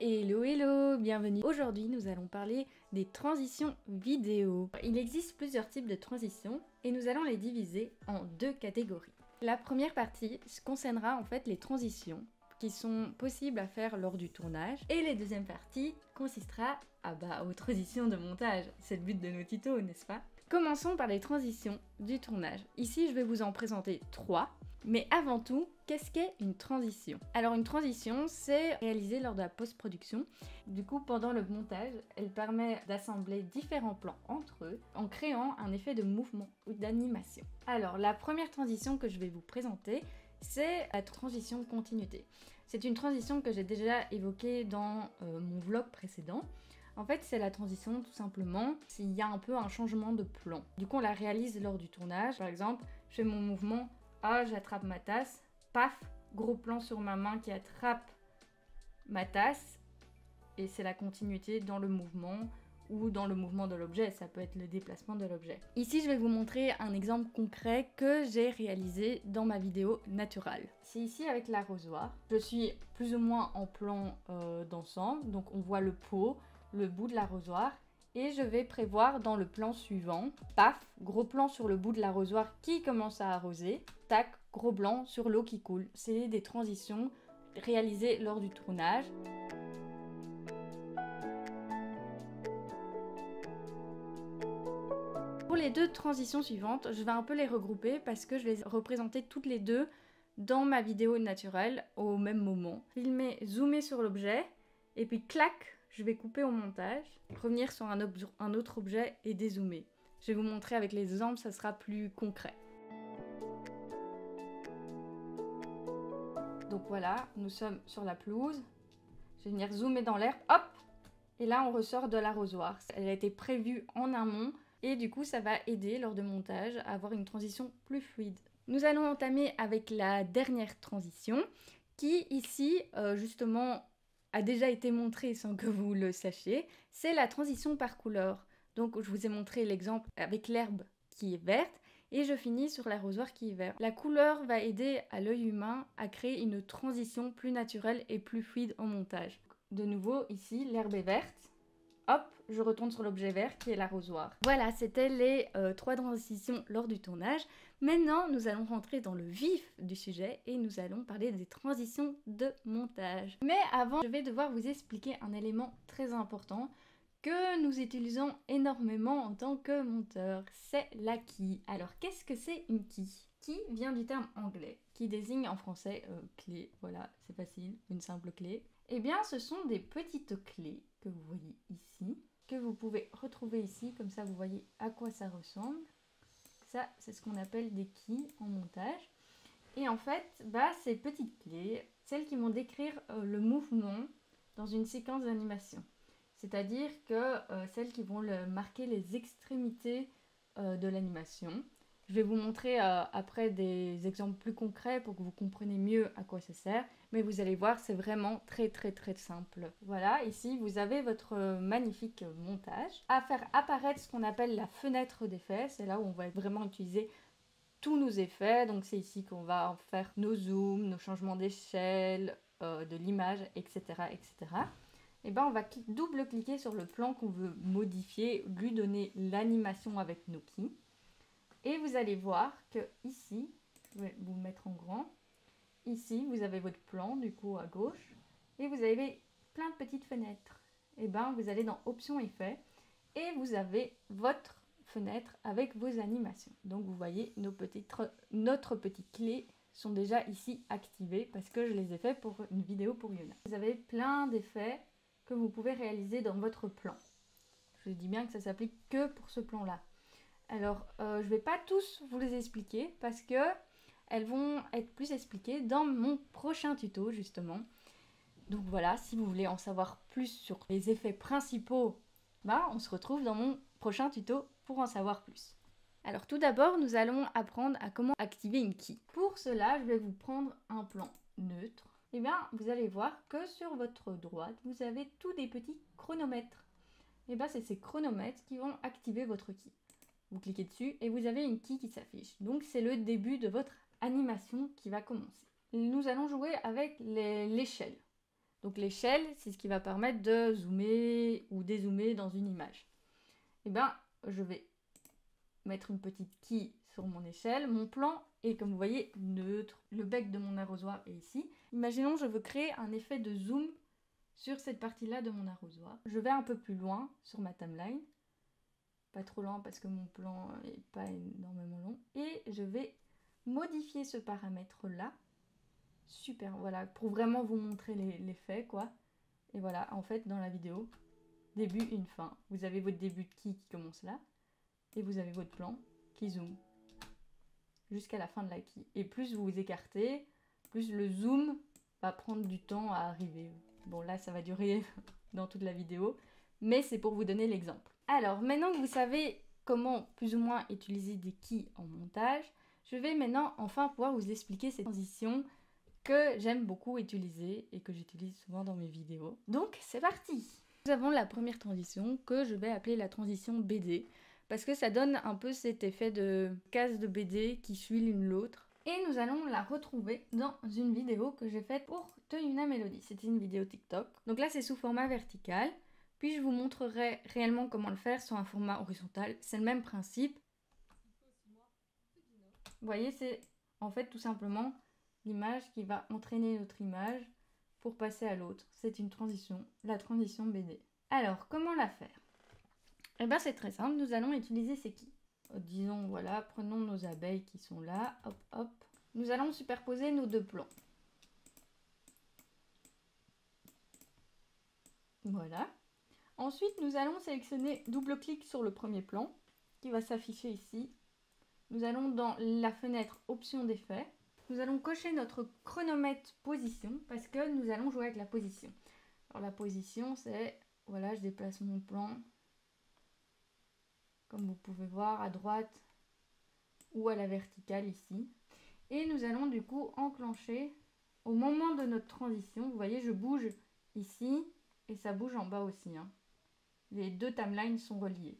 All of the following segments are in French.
Hello hello, bienvenue. Aujourd'hui nous allons parler des transitions vidéo. Il existe plusieurs types de transitions et nous allons les diviser en deux catégories. La première partie concernera en fait les transitions qui sont possibles à faire lors du tournage et la deuxième partie consistera aux transitions de montage. C'est le but de nos tutos, n'est-ce pas? Commençons par les transitions du tournage. Ici je vais vous en présenter 3. Mais avant tout, qu'est-ce qu'est une transition? Alors une transition, c'est réalisé lors de la post-production. Du coup, pendant le montage, elle permet d'assembler différents plans entre eux en créant un effet de mouvement ou d'animation. Alors la première transition que je vais vous présenter, c'est la transition continuité. C'est une transition que j'ai déjà évoquée dans mon vlog précédent. En fait, c'est la transition tout simplement s'il y a un peu un changement de plan. Du coup, on la réalise lors du tournage. Par exemple, je fais mon mouvement. Ah, j'attrape ma tasse, paf, gros plan sur ma main qui attrape ma tasse, et c'est la continuité dans le mouvement ou dans le mouvement de l'objet, ça peut être le déplacement de l'objet. Ici, je vais vous montrer un exemple concret que j'ai réalisé dans ma vidéo naturelle. C'est ici avec l'arrosoir. Je suis plus ou moins en plan d'ensemble, donc on voit le pot, le bout de l'arrosoir. Et je vais prévoir dans le plan suivant, paf, gros plan sur le bout de l'arrosoir qui commence à arroser, tac, gros blanc sur l'eau qui coule. C'est des transitions réalisées lors du tournage. Pour les deux transitions suivantes, je vais un peu les regrouper parce que je vais les représenter toutes les deux dans ma vidéo naturelle au même moment. Filmer, zoomer sur l'objet et puis clac, je vais couper au montage, revenir sur un autre objet et dézoomer. Je vais vous montrer avec les exemples, ça sera plus concret. Donc voilà, nous sommes sur la pelouse. Je vais venir zoomer dans l'herbe, hop! Et là, on ressort de l'arrosoir. Elle a été prévue en amont et du coup, ça va aider lors de montage à avoir une transition plus fluide. Nous allons entamer avec la dernière transition qui, ici, justement, a déjà été montré sans que vous le sachiez, c'est la transition par couleur. Donc je vous ai montré l'exemple avec l'herbe qui est verte et je finis sur l'arrosoir qui est vert. La couleur va aider à l'œil humain à créer une transition plus naturelle et plus fluide en montage. De nouveau ici, l'herbe est verte. Hop, je retourne sur l'objet vert qui est l'arrosoir. Voilà, c'était les 3 transitions lors du tournage. Maintenant, nous allons rentrer dans le vif du sujet et nous allons parler des transitions de montage. Mais avant, je vais devoir vous expliquer un élément très important que nous utilisons énormément en tant que monteur, c'est la quille. Alors, qu'est-ce que c'est une quille? Quille vient du terme anglais, qui désigne en français clé. Voilà, c'est facile, une simple clé. Eh bien, ce sont des petites clés que vous voyez ici, que vous pouvez retrouver ici, comme ça vous voyez à quoi ça ressemble. Ça, c'est ce qu'on appelle des quilles en montage. Et en fait, ces petites clés, celles qui vont décrire le mouvement dans une séquence d'animation. C'est-à-dire que celles qui vont marquer les extrémités de l'animation. Je vais vous montrer après des exemples plus concrets pour que vous compreniez mieux à quoi ça sert. Mais vous allez voir, c'est vraiment très simple. Voilà, ici vous avez votre magnifique montage. À faire apparaître ce qu'on appelle la fenêtre d'effet. C'est là où on va vraiment utiliser tous nos effets. Donc c'est ici qu'on va faire nos zooms, nos changements d'échelle, de l'image, etc. etc. Et on va double-cliquer sur le plan qu'on veut modifier, lui donner l'animation avec nos quilles. Et vous allez voir que ici, je vais vous le mettre en grand, ici vous avez votre plan du coup à gauche et vous avez plein de petites fenêtres. Et vous allez dans options effets et vous avez votre fenêtre avec vos animations. Donc vous voyez notre petite clé sont déjà ici activées parce que je les ai fait pour une vidéo pour Yona. Vous avez plein d'effets que vous pouvez réaliser dans votre plan. Je dis bien que ça s'applique que pour ce plan là. Alors, je ne vais pas tous vous les expliquer parce que elles vont être plus expliquées dans mon prochain tuto justement. Donc voilà, si vous voulez en savoir plus sur les effets principaux, on se retrouve dans mon prochain tuto pour en savoir plus. Alors tout d'abord, nous allons apprendre à comment activer une quille. Pour cela, je vais vous prendre un plan neutre. Et vous allez voir que sur votre droite, vous avez tous des petits chronomètres. Et c'est ces chronomètres qui vont activer votre quille. Vous cliquez dessus et vous avez une quille qui s'affiche. Donc c'est le début de votre animation qui va commencer. Nous allons jouer avec l'échelle. Donc l'échelle, c'est ce qui va permettre de zoomer ou dézoomer dans une image. Et bien, je vais mettre une petite quille sur mon échelle. Mon plan est, comme vous voyez, neutre. Le bec de mon arrosoir est ici. Imaginons, je veux créer un effet de zoom sur cette partie-là de mon arrosoir. Je vais un peu plus loin sur ma timeline. Pas trop loin parce que mon plan n'est pas énormément long. Et je vais modifier ce paramètre-là. Super, voilà, pour vraiment vous montrer l'effet, quoi. Et voilà, en fait, dans la vidéo, début, une fin. Vous avez votre début de quille qui commence là. Et vous avez votre plan qui zoome jusqu'à la fin de la quille. Et plus vous vous écartez, plus le zoom va prendre du temps à arriver. Bon, là, ça va durer dans toute la vidéo, mais c'est pour vous donner l'exemple. Alors, maintenant que vous savez comment plus ou moins utiliser des quilles en montage, je vais maintenant enfin pouvoir vous expliquer ces transitions que j'aime beaucoup utiliser et que j'utilise souvent dans mes vidéos. Donc, c'est parti! Nous avons la première transition que je vais appeler la transition BD parce que ça donne un peu cet effet de case de BD qui suit l'une l'autre. Et nous allons la retrouver dans une vidéo que j'ai faite pour Toyuna Melody. C'était une vidéo TikTok. Donc là, c'est sous format vertical. Puis je vous montrerai réellement comment le faire sur un format horizontal. C'est le même principe. Vous voyez, c'est en fait tout simplement l'image qui va entraîner notre image pour passer à l'autre. C'est une transition, la transition BD. Alors, comment la faire? Eh bien, c'est très simple. Nous allons utiliser ces quilles. Disons, voilà, prenons nos abeilles qui sont là. Hop, hop. Nous allons superposer nos deux plans. Voilà. Ensuite, nous allons sélectionner double-clic sur le premier plan qui va s'afficher ici. Nous allons dans la fenêtre Options d'effet. Nous allons cocher notre chronomètre position parce que nous allons jouer avec la position. Alors la position, c'est, voilà, je déplace mon plan, comme vous pouvez voir, à droite ou à la verticale ici. Et nous allons du coup enclencher au moment de notre transition. Vous voyez, je bouge ici et ça bouge en bas aussi. Hein. Les deux timelines sont reliées.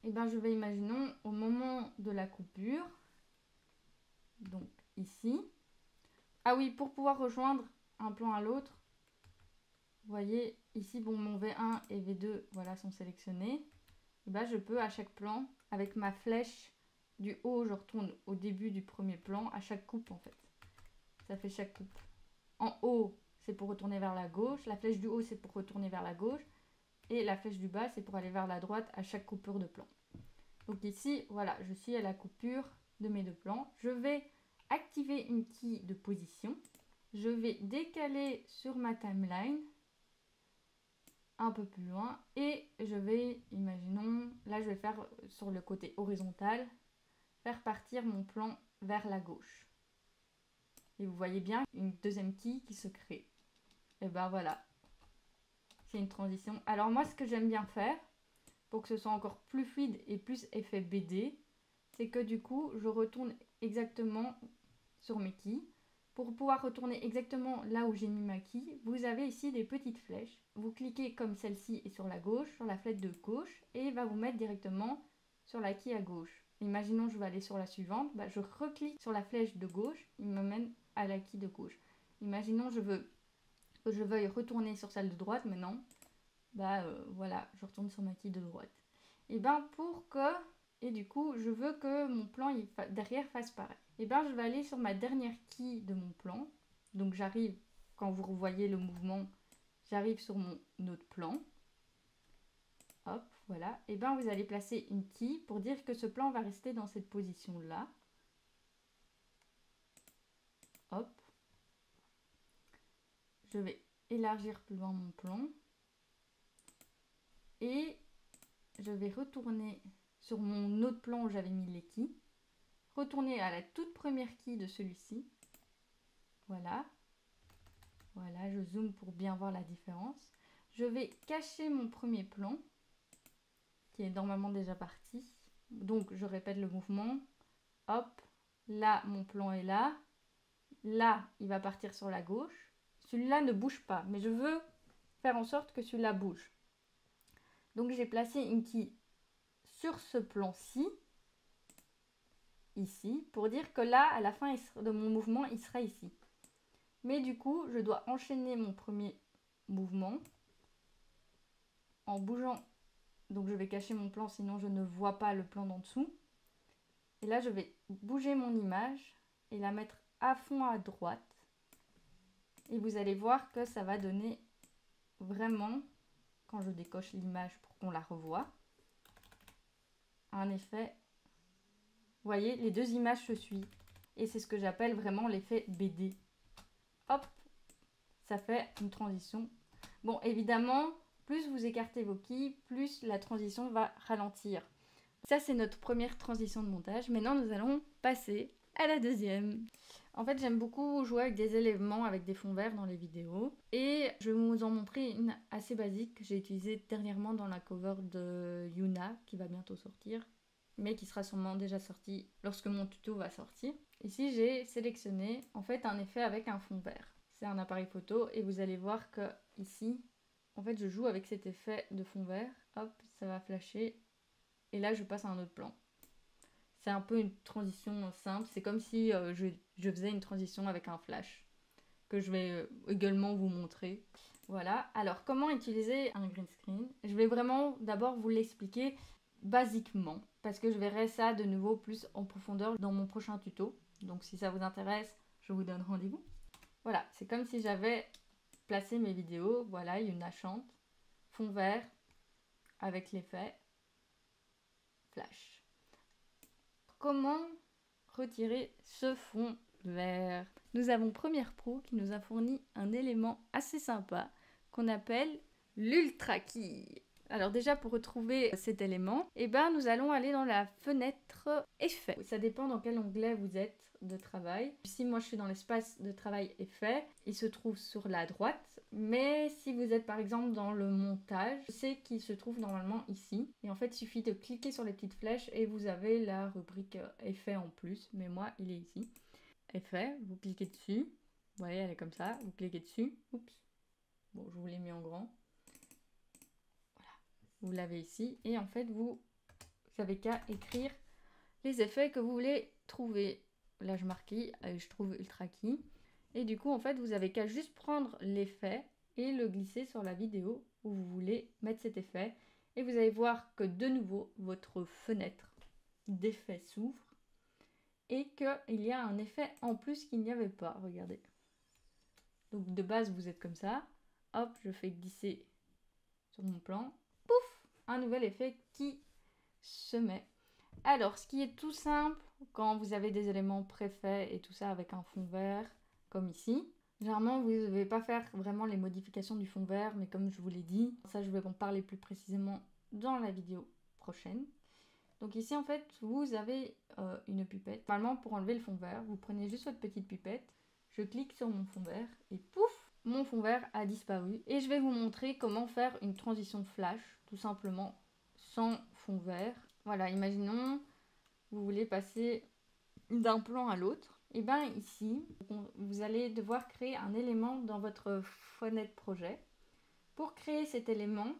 Et bien je vais, imaginons, au moment de la coupure, donc ici. Ah oui, pour pouvoir rejoindre un plan à l'autre, vous voyez ici, bon, mon V1 et V2 voilà, sont sélectionnés. Et ben, je peux à chaque plan, avec ma flèche du haut, je retourne au début du premier plan, à chaque coupe en fait. Ça fait chaque coupe. En haut, c'est pour retourner vers la gauche. La flèche du haut, c'est pour retourner vers la gauche. Et la flèche du bas, c'est pour aller vers la droite à chaque coupure de plan. Donc ici, voilà, je suis à la coupure de mes deux plans. Je vais activer une quille de position. Je vais décaler sur ma timeline un peu plus loin et je vais, imaginons, là je vais faire sur le côté horizontal, faire partir mon plan vers la gauche. Et vous voyez bien une deuxième quille qui se crée. Et ben voilà, c'est une transition. Alors moi, ce que j'aime bien faire, pour que ce soit encore plus fluide et plus effet BD, c'est que du coup, je retourne exactement sur mes quilles. Pour pouvoir retourner exactement là où j'ai mis ma quille, vous avez ici des petites flèches. Vous cliquez comme celle-ci et sur la gauche, sur la flèche de gauche, et il va vous mettre directement sur la quille à gauche. Imaginons je vais aller sur la suivante, bah, je reclique sur la flèche de gauche, il me mène à la quille de gauche. Imaginons je veuille retourner sur celle de droite, mais non, bah voilà, je retourne sur ma quille de droite. Et ben pour que, et du coup je veux que mon plan derrière fasse pareil. Et ben je vais aller sur ma dernière quille de mon plan. Donc j'arrive, quand vous revoyez le mouvement, j'arrive sur mon autre plan. Hop, voilà. Et ben vous allez placer une quille pour dire que ce plan va rester dans cette position là. Hop. Je vais élargir plus loin mon plan. Et je vais retourner sur mon autre plan où j'avais mis les quilles. Retourner à la toute première quille de celui-ci. Voilà. Voilà, je zoome pour bien voir la différence. Je vais cacher mon premier plan, qui est normalement déjà parti. Donc, je répète le mouvement. Hop, là, mon plan est là. Là, il va partir sur la gauche. Celui-là ne bouge pas, mais je veux faire en sorte que celui-là bouge. Donc, j'ai placé une quille sur ce plan-ci, ici, pour dire que là, à la fin de mon mouvement, il sera ici. Mais du coup, je dois enchaîner mon premier mouvement en bougeant. Donc je vais cacher mon plan, sinon je ne vois pas le plan d'en dessous. Et là, je vais bouger mon image et la mettre à fond à droite. Et vous allez voir que ça va donner vraiment, quand je décoche l'image pour qu'on la revoie, un effet. Vous voyez, les deux images se suivent. Et c'est ce que j'appelle vraiment l'effet BD. Hop, ça fait une transition. Bon, évidemment, plus vous écartez vos quilles, plus la transition va ralentir. Ça, c'est notre première transition de montage. Maintenant, nous allons passer à la deuxième. En fait, j'aime beaucoup jouer avec des éléments, avec des fonds verts dans les vidéos. Et je vais vous en montrer une assez basique que j'ai utilisée dernièrement dans la cover de Yuna, qui va bientôt sortir, mais qui sera sûrement déjà sortie lorsque mon tuto va sortir. Ici, j'ai sélectionné en fait un effet avec un fond vert. C'est un appareil photo et vous allez voir que ici, en fait, je joue avec cet effet de fond vert. Hop, ça va flasher. Et là, je passe à un autre plan. C'est un peu une transition simple. C'est comme si je faisais une transition avec un flash, que je vais également vous montrer. Voilà. Alors, comment utiliser un green screen? Je vais vraiment d'abord vous l'expliquer basiquement, parce que je verrai ça de nouveau plus en profondeur dans mon prochain tuto. Donc, si ça vous intéresse, je vous donne rendez-vous. Voilà, c'est comme si j'avais placé mes vidéos. Voilà, Yuna chante, fond vert, avec l'effet flash. Comment retirer ce fond vert? Nous avons Premiere Pro qui nous a fourni un élément assez sympa qu'on appelle l'Ultra Key. Alors déjà, pour retrouver cet élément, nous allons aller dans la fenêtre Effets. Ça dépend dans quel onglet vous êtes de travail. Ici, moi, je suis dans l'espace de travail Effets. Il se trouve sur la droite. Mais si vous êtes par exemple dans le montage, je sais qu'il se trouve normalement ici. Et en fait, il suffit de cliquer sur les petites flèches et vous avez la rubrique Effets en plus. Mais moi, il est ici. Effets, vous cliquez dessus. Vous voyez, elle est comme ça. Vous cliquez dessus. Oups. Bon, je vous l'ai mis en grand. Vous l'avez ici et en fait vous n'avez qu'à écrire les effets que vous voulez trouver. Là je marque je trouve Ultra Key et du coup en fait vous avez qu'à juste prendre l'effet et le glisser sur la vidéo où vous voulez mettre cet effet et vous allez voir que de nouveau votre fenêtre d'effet s'ouvre et qu'il y a un effet en plus qu'il n'y avait pas. Regardez. Donc de base vous êtes comme ça. Hop, je fais glisser sur mon plan. Un nouvel effet qui se met. Alors, ce qui est tout simple, quand vous avez des éléments préfaits et tout ça avec un fond vert, comme ici, généralement, vous ne devez pas faire vraiment les modifications du fond vert, mais comme je vous l'ai dit, ça, je vais en parler plus précisément dans la vidéo prochaine. Donc ici, en fait, vous avez une pipette. Normalement, pour enlever le fond vert, vous prenez juste votre petite pipette, je clique sur mon fond vert et pouf, mon fond vert a disparu. Et je vais vous montrer comment faire une transition flash, tout simplement, sans fond vert. Voilà, imaginons, vous voulez passer d'un plan à l'autre. Et bien ici, vous allez devoir créer un élément dans votre fenêtre projet. Pour créer cet élément,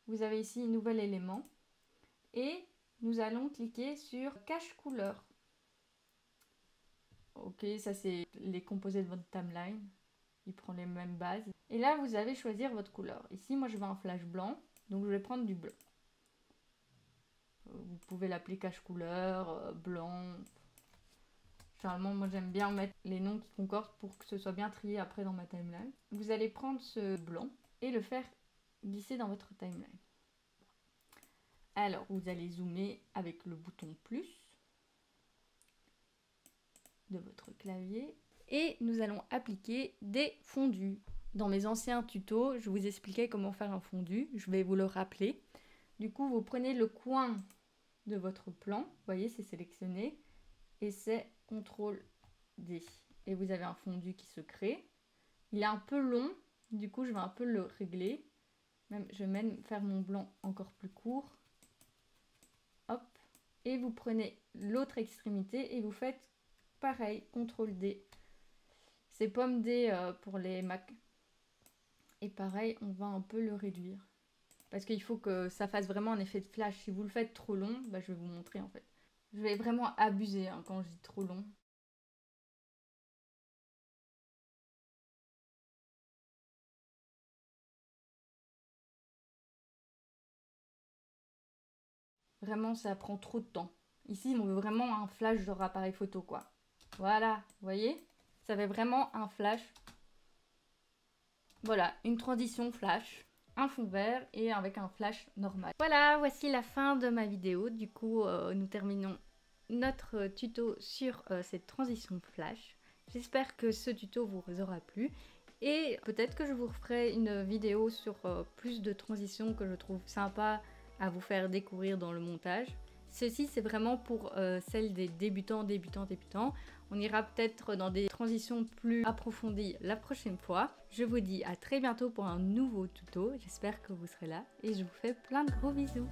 vous avez ici un nouvel élément. Et nous allons cliquer sur cache couleur. Ok, ça c'est les composés de votre timeline. Il prend les mêmes bases. Et là, vous allez choisir votre couleur. Ici, moi, je veux un flash blanc. Donc, je vais prendre du blanc. Vous pouvez l'appeler cache couleur, blanc. Généralement, moi, j'aime bien mettre les noms qui concordent pour que ce soit bien trié après dans ma timeline. Vous allez prendre ce blanc et le faire glisser dans votre timeline. Alors, vous allez zoomer avec le bouton plus de votre clavier. Et nous allons appliquer des fondus. Dans mes anciens tutos, je vous expliquais comment faire un fondu. Je vais vous le rappeler. Du coup, vous prenez le coin de votre plan. Vous voyez, c'est sélectionné. Et c'est CTRL-D. Et vous avez un fondu qui se crée. Il est un peu long. Du coup, je vais un peu le régler. Je vais même faire mon blanc encore plus court. Hop. Et vous prenez l'autre extrémité et vous faites pareil, CTRL-D. C'est pomme D pour les Mac. Et pareil, on va un peu le réduire. Parce qu'il faut que ça fasse vraiment un effet de flash. Si vous le faites trop long, je vais vous montrer en fait. Je vais vraiment abuser quand je dis trop long. Vraiment, ça prend trop de temps. Ici, on veut vraiment un flash genre appareil photo, quoi. Voilà, vous voyez? Ça fait vraiment un flash. Voilà, une transition flash, un fond vert et avec un flash normal. Voilà, voici la fin de ma vidéo. Du coup, nous terminons notre tuto sur cette transition flash. J'espère que ce tuto vous aura plu. Et peut-être que je vous referai une vidéo sur plus de transitions que je trouve sympa à vous faire découvrir dans le montage. Ceci, c'est vraiment pour celles des débutants. On ira peut-être dans des transitions plus approfondies la prochaine fois. Je vous dis à très bientôt pour un nouveau tuto. J'espère que vous serez là et je vous fais plein de gros bisous.